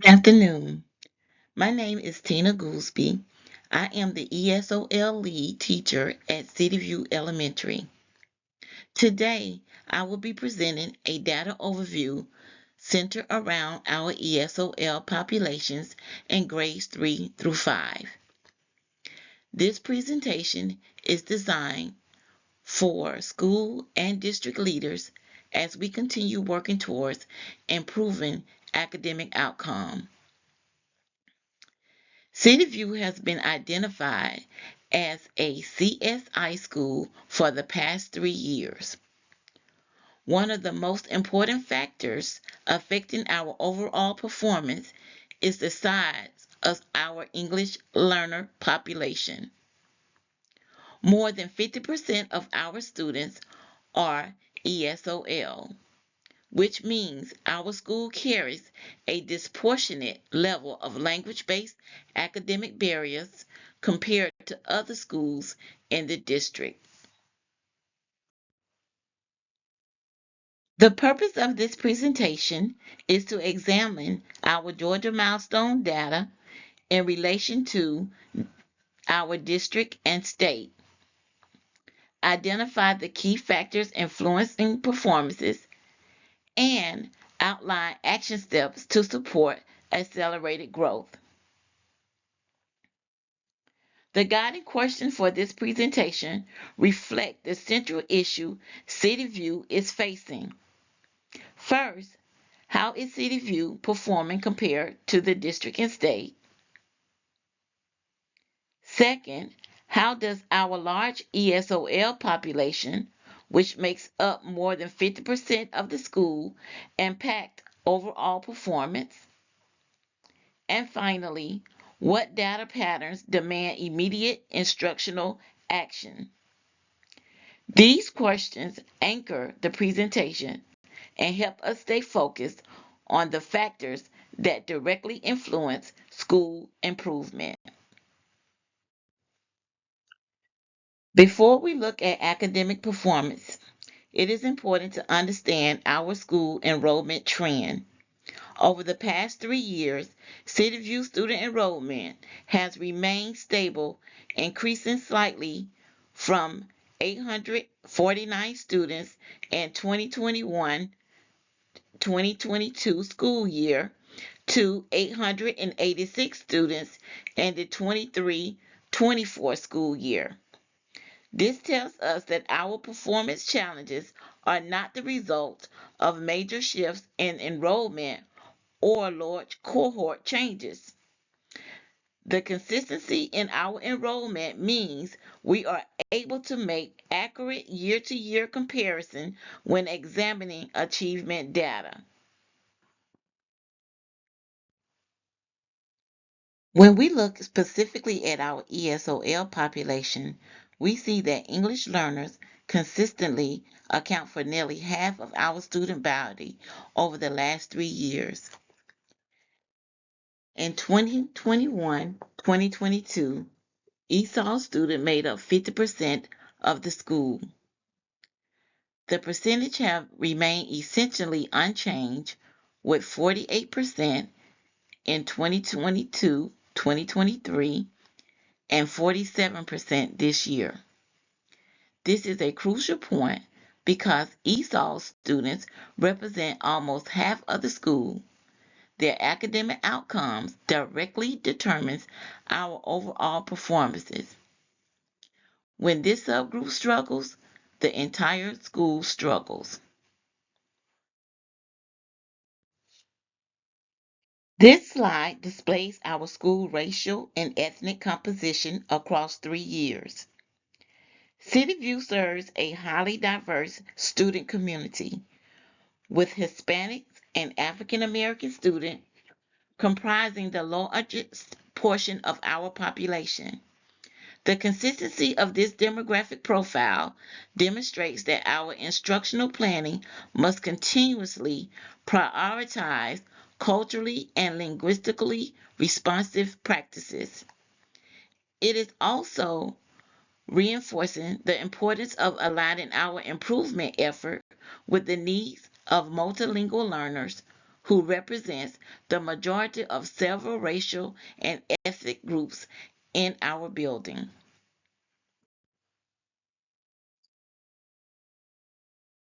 Good afternoon. My name is Tina Goolsby. I am the ESOL lead teacher at City View Elementary. Today, I will be presenting a data overview centered around our ESOL populations in grades 3 through 5. This presentation is designed for school and district leaders as we continue working towards improving academic outcome. City View has been identified as a CSI school for the past 3 years. One of the most important factors affecting our overall performance is the size of our English learner population. More than 50% of our students are ESOL, which means our school carries a disproportionate level of language-based academic barriers compared to other schools in the district. The purpose of this presentation is to examine our Georgia milestone data in relation to our district and state, identify the key factors influencing performances, and outline action steps to support accelerated growth. The guiding questions for this presentation reflect the central issue City View is facing. First, how is City View performing compared to the district and state? Second, how does our large ESOL population, which makes up more than 50% of the school, impact overall performance? And finally, what data patterns demand immediate instructional action? These questions anchor the presentation and help us stay focused on the factors that directly influence school improvement. Before we look at academic performance, it is important to understand our school enrollment trend. Over the past 3 years, City View student enrollment has remained stable, increasing slightly from 849 students in 2021-2022 school year to 886 students in the 23-24 school year. This tells us that our performance challenges are not the result of major shifts in enrollment or large cohort changes. The consistency in our enrollment means we are able to make accurate year-to-year comparison when examining achievement data. When we look specifically at our ESOL population, we see that English learners consistently account for nearly half of our student body over the last 3 years. In 2021-2022, ESOL students made up 50% of the school. The percentage have remained essentially unchanged, with 48% in 2022-2023 and 47% this year. This is a crucial point because ESOL students represent almost half of the school. Their academic outcomes directly determines our overall performances. When this subgroup struggles, the entire school struggles. This slide displays our school racial and ethnic composition across 3 years. City View serves a highly diverse student community, with Hispanics and African American students comprising the largest portion of our population. The consistency of this demographic profile demonstrates that our instructional planning must continuously prioritize culturally and linguistically responsive practices. It is also reinforcing the importance of aligning our improvement effort with the needs of multilingual learners who represents the majority of several racial and ethnic groups in our building.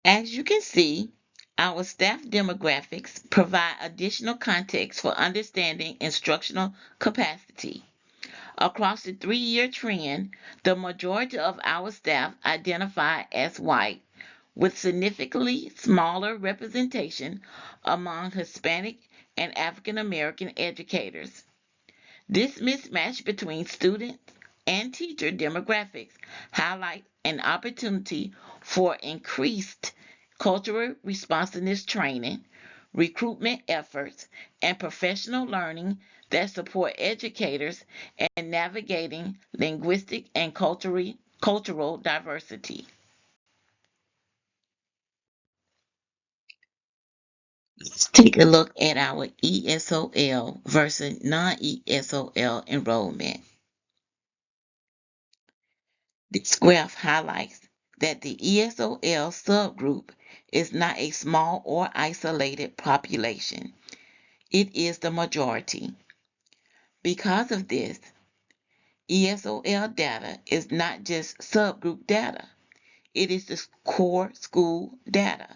As you can see, our staff demographics provide additional context for understanding instructional capacity. Across the 3-year trend, the majority of our staff identify as white, with significantly smaller representation among Hispanic and African American educators. This mismatch between student and teacher demographics highlights an opportunity for increased cultural responsiveness training, recruitment efforts, and professional learning that support educators in navigating linguistic and cultural diversity. Let's take a look at our ESOL versus non-ESOL enrollment. This graph highlights that the ESOL subgroup is not a small or isolated population. It is the majority. Because of this, ESOL data is not just subgroup data, it is the core school data.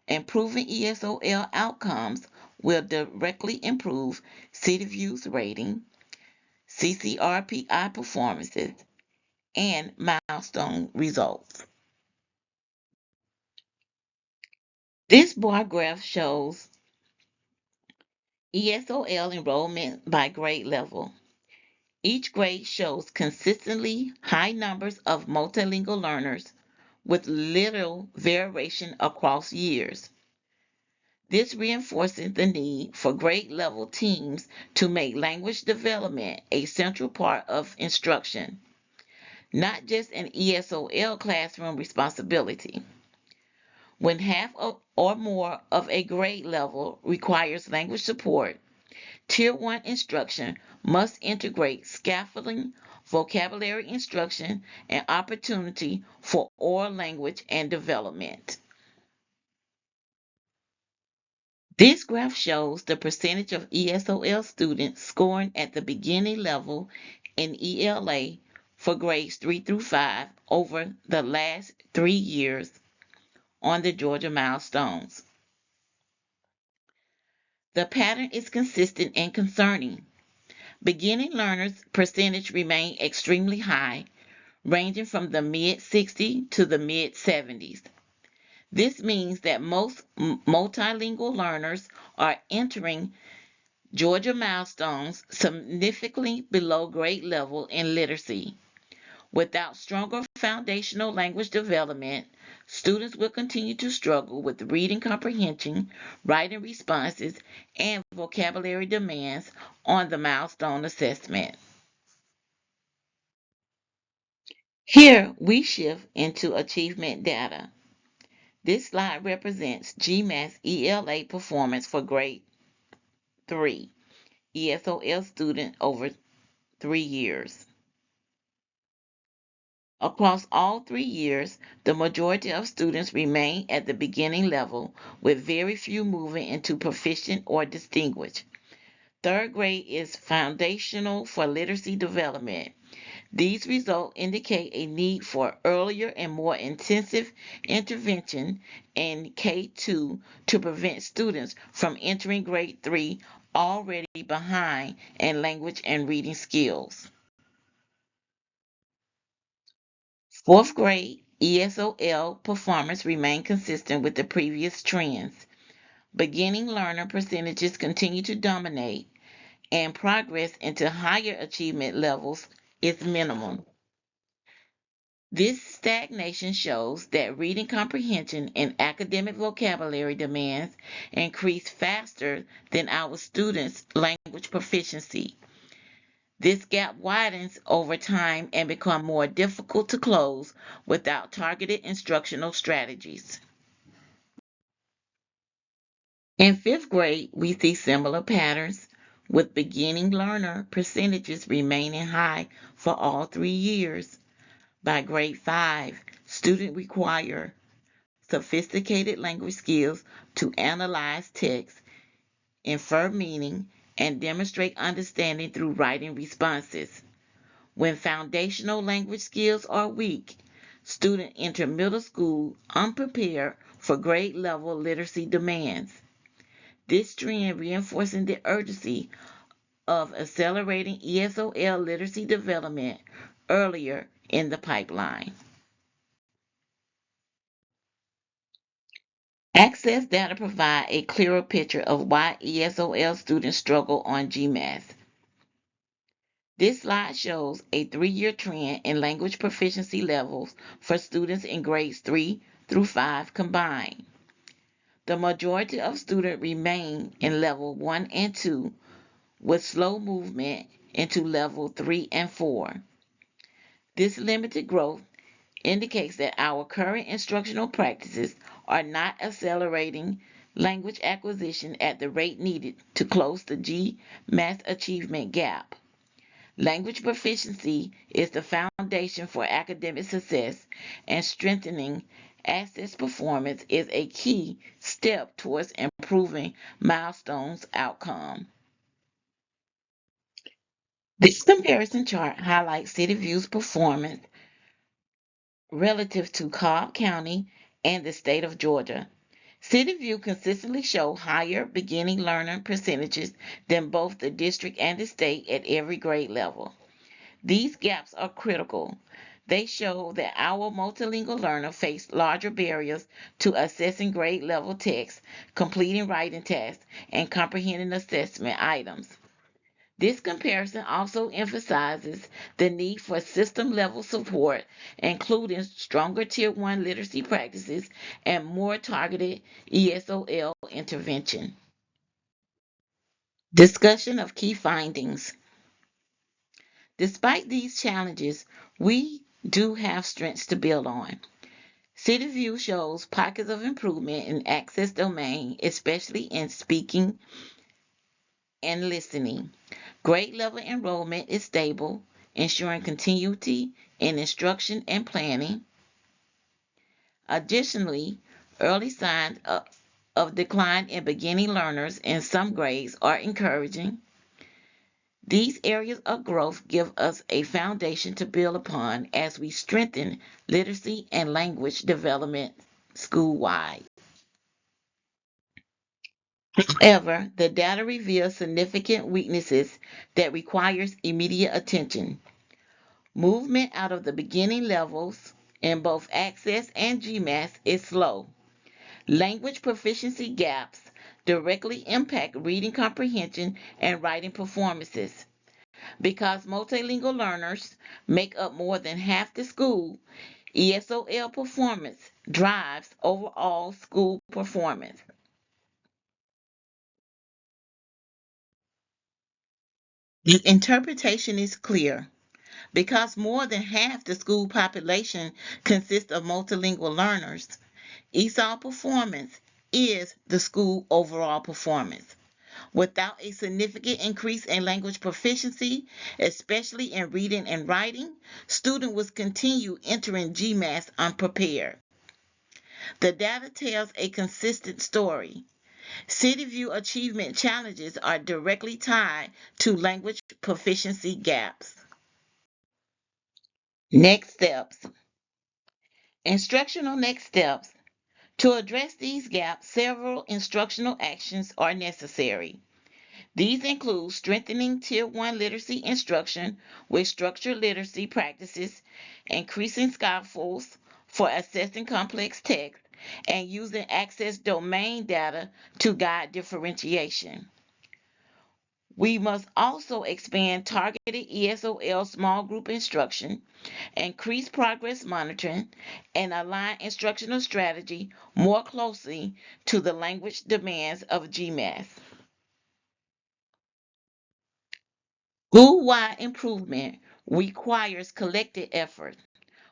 Improving ESOL outcomes will directly improve City View's rating, CCRPI performances, and milestone results. This bar graph shows ESOL enrollment by grade level. Each grade shows consistently high numbers of multilingual learners with little variation across years. This reinforces the need for grade level teams to make language development a central part of instruction, not just an ESOL classroom responsibility. When half or more of a grade level requires language support, Tier 1 instruction must integrate scaffolding, vocabulary instruction, and opportunity for oral language and development. This graph shows the percentage of ESOL students scoring at the beginning level in ELA for grades 3 through 5 over the last 3 years on the Georgia milestones. The pattern is consistent and concerning. Beginning learners' percentage remain extremely high, ranging from the mid 60s to the mid 70s. This means that most multilingual learners are entering Georgia milestones significantly below grade level in literacy. Without stronger foundational language development, students will continue to struggle with reading comprehension, writing responses, and vocabulary demands on the milestone assessment. Here we shift into achievement data. This slide represents GMAT's ELA performance for grade 3 ESOL student over 3 years. Across all 3 years, the majority of students remain at the beginning level, with very few moving into proficient or distinguished. Third grade is foundational for literacy development. These results indicate a need for earlier and more intensive intervention in K2 to prevent students from entering grade 3 already behind in language and reading skills. Fourth grade ESOL performance remained consistent with the previous trends. Beginning learner percentages continue to dominate, and progress into higher achievement levels is minimal. This stagnation shows that reading comprehension and academic vocabulary demands increase faster than our students' language proficiency. This gap widens over time and becomes more difficult to close without targeted instructional strategies. In fifth grade, we see similar patterns, with beginning learner percentages remaining high for all 3 years. By grade 5, students require sophisticated language skills to analyze text, infer meaning, and demonstrate understanding through writing responses. When foundational language skills are weak, students enter middle school unprepared for grade level literacy demands. This trend reinforcing the urgency of accelerating ESOL literacy development earlier in the pipeline. Access data provide a clearer picture of why ESOL students struggle on GMAS. This slide shows a 3-year trend in language proficiency levels for students in grades 3 through 5 combined. The majority of students remain in level 1 and 2 with slow movement into level 3 and 4. This limited growth indicates that our current instructional practices are not accelerating language acquisition at the rate needed to close the GMAS achievement gap. Language proficiency is the foundation for academic success, and strengthening access performance is a key step towards improving milestones outcome. This comparison chart highlights City View's performance relative to Cobb County and the state of Georgia. City View consistently show higher beginning learner percentages than both the district and the state at every grade level. These gaps are critical. They show that our multilingual learners face larger barriers to accessing grade level text, completing writing tasks, and comprehending assessment items. This comparison also emphasizes the need for system level support, including stronger Tier 1 literacy practices and more targeted ESOL intervention. Discussion of key findings. Despite these challenges, we do have strengths to build on. City View shows pockets of improvement in access domain, especially in speaking and listening. Grade level enrollment is stable, ensuring continuity in instruction and planning. Additionally, early signs of decline in beginning learners in some grades are encouraging. These areas of growth give us a foundation to build upon as we strengthen literacy and language development school-wide. However, the data reveals significant weaknesses that requires immediate attention. Movement out of the beginning levels in both Access and GMAS is slow. Language proficiency gaps directly impact reading comprehension and writing performances. Because multilingual learners make up more than half the school, ESOL performance drives overall school performance. The interpretation is clear. Because more than half the school population consists of multilingual learners, ESOL performance is the school overall performance. Without a significant increase in language proficiency, especially in reading and writing, students will continue entering GMAS unprepared. The data tells a consistent story. City View achievement challenges are directly tied to language proficiency gaps. Next steps. Instructional next steps. To address these gaps, several instructional actions are necessary. These include strengthening Tier 1 literacy instruction with structured literacy practices, increasing scaffolds for assessing complex text, and using access domain data to guide differentiation. We must also expand targeted ESOL small group instruction, increase progress monitoring, and align instructional strategy more closely to the language demands of GMAS. School-wide improvement requires collective effort.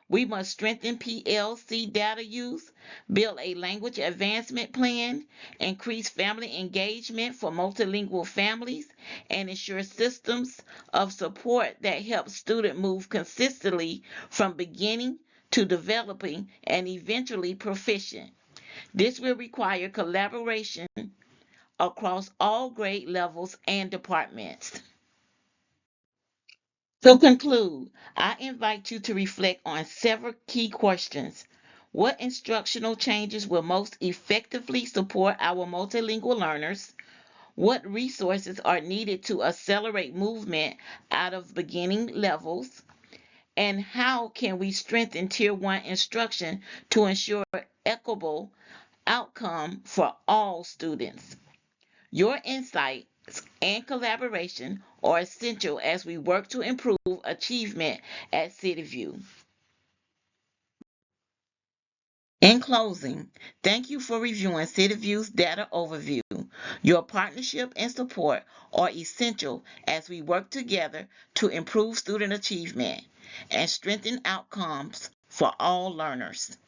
We must strengthen PLC data use, build a language advancement plan, increase family engagement for multilingual families, and ensure systems of support that help students move consistently from beginning to developing and eventually proficient. This will require collaboration across all grade levels and departments. To conclude, I invite you to reflect on several key questions. What instructional changes will most effectively support our multilingual learners? What resources are needed to accelerate movement out of beginning levels? And how can we strengthen Tier 1 instruction to ensure equitable outcome for all students? Your insights and collaboration are essential as we work to improve achievement at CityView. In closing, thank you for reviewing CityView's data overview. Your partnership and support are essential as we work together to improve student achievement and strengthen outcomes for all learners.